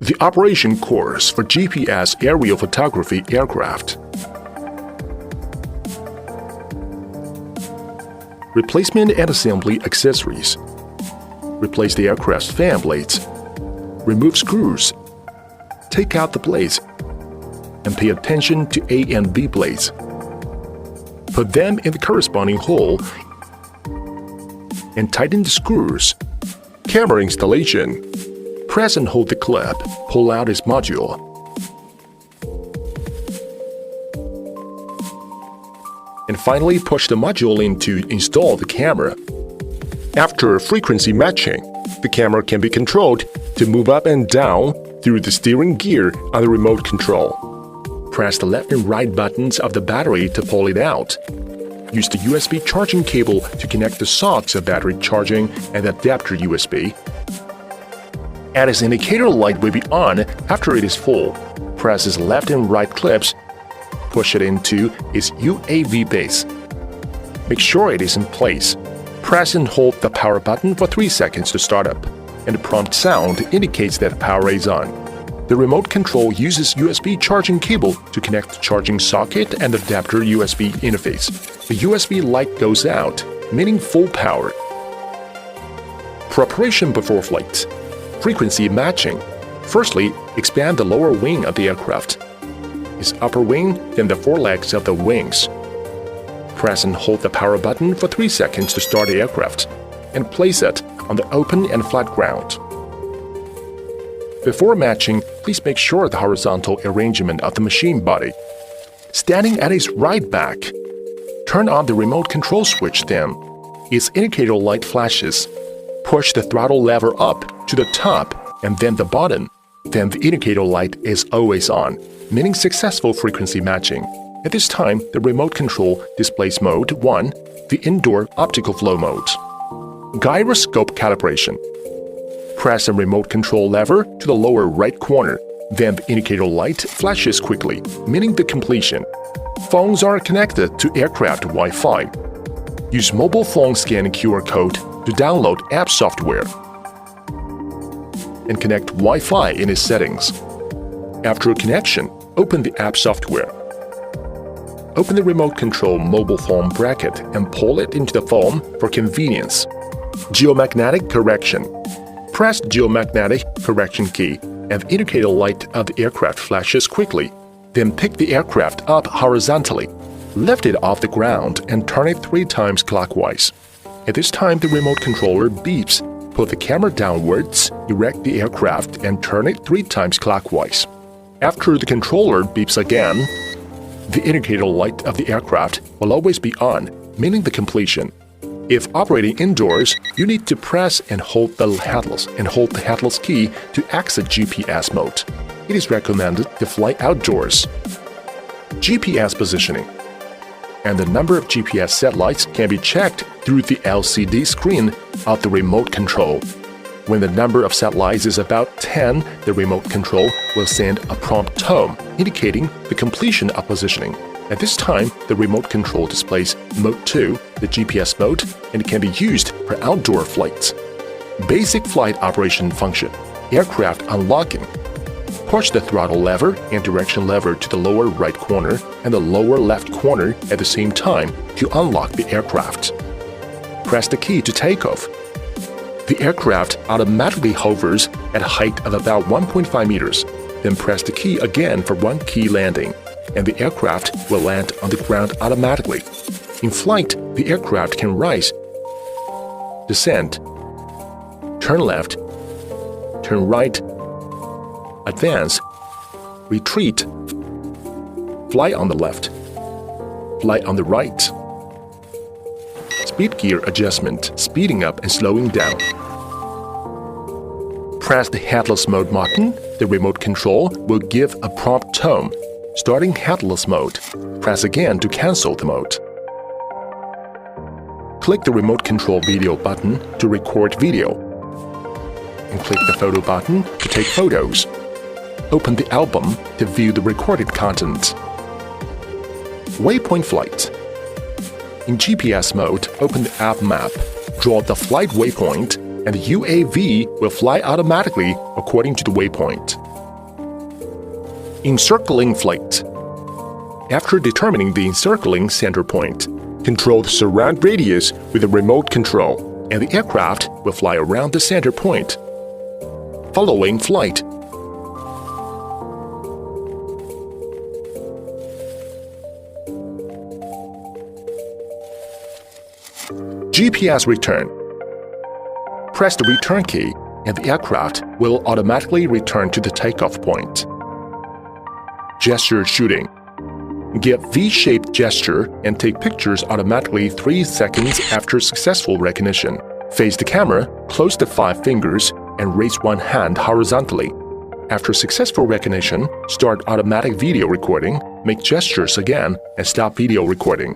The operation course for GPS aerial photography aircraft. Replacement and assembly accessories. Replace the aircraft's fan blades. Remove screws. Take out the blades and pay attention to A and B blades. Put them in the corresponding hole and tighten the screws. Camera installation. Press and hold the clip. Pull out its module. And finally, push the module in to install the camera. After frequency matching, the camera can be controlled to move up and down through the steering gear on the remote control. Press the left and right buttons of the battery to pull it out. Use the USB charging cable to connect the sockets of battery charging and adapter USB. And its indicator light will be on after it is full. Press its left and right clips. Push it into its UAV base. Make sure it is in place. Press and hold the power button for 3 seconds to start up, and the prompt sound indicates that power is on. The remote control uses USB charging cable to connect the charging socket and adapter USB interface. The USB light goes out, meaning full power. Preparation before flight. Frequency matching. Firstly, expand the lower wing of the aircraft. Its upper wing, then the forelegs of the wings. Press and hold the power button for 3 seconds to start the aircraft, and place it on the open and flat ground. Before matching, please make sure the horizontal arrangement of the machine body. Standing at its right back, turn on the remote control switch then. Its indicator light flashes. Push the throttle lever up to the top and then the bottom. Then the indicator light is always on, meaning successful frequency matching. At this time, the remote control displays mode 1, the indoor optical flow mode. Gyroscope calibration. Press the remote control lever to the lower right corner. Then the indicator light flashes quickly, meaning the completion. Phones are connected to aircraft Wi-Fi. Use mobile phone scan QR code to download app software and connect Wi-Fi in its settings. After connection, open the app software. Open the remote control mobile phone bracket and pull it into the phone for convenience. Geomagnetic correction. Press the geomagnetic correction key and the indicator light of the aircraft flashes quickly. Then pick the aircraft up horizontally, lift it off the ground and turn it 3 times clockwise. At this time, the remote controller beeps. Put the camera downwards, erect the aircraft and turn it 3 times clockwise. After the controller beeps again, the indicator light of the aircraft will always be on, meaning the completion. If operating indoors, you need to press and hold the headless key to exit GPS mode. It is recommended to fly outdoors. GPS positioning. And the number of GPS satellites can be checked through the LCD screen of the remote control. When the number of satellites is about 10, the remote control will send a prompt tone indicating the completion of positioning. At this time, the remote control displays Mode 2, the GPS mode, and can be used for outdoor flights. Basic flight operation function. Aircraft unlocking. Push the throttle lever and direction lever to the lower right corner and the lower left corner at the same time to unlock the aircraft. Press the key to take off. The aircraft automatically hovers at a height of about 1.5 meters. Then press the key again for 1 key landing, and the aircraft will land on the ground automatically. In flight, the aircraft can rise, descend, turn left, turn right, advance, retreat, fly on the left, fly on the right. Speed gear adjustment, speeding up and slowing down. Press the headless mode button. The remote control will give a prompt tone. Starting headless mode. Press again to cancel the mode. Click the remote control video button to record video. And click the photo button to take photos. Open the album to view the recorded content. Waypoint flight. In GPS mode, open the app map, draw the flight waypoint, and the UAV will fly automatically according to the waypoint. Encircling flight. After determining the encircling center point, control the surround radius with a remote control, and the aircraft will fly around the center point. Following flight. GPS return. Press the return key and the aircraft will automatically return to the takeoff point. Gesture shooting. Give V-shaped gesture and take pictures automatically 3 seconds after successful recognition. Face the camera, close the 5 fingers, and raise one hand horizontally. After successful recognition, start automatic video recording, make gestures again, and stop video recording.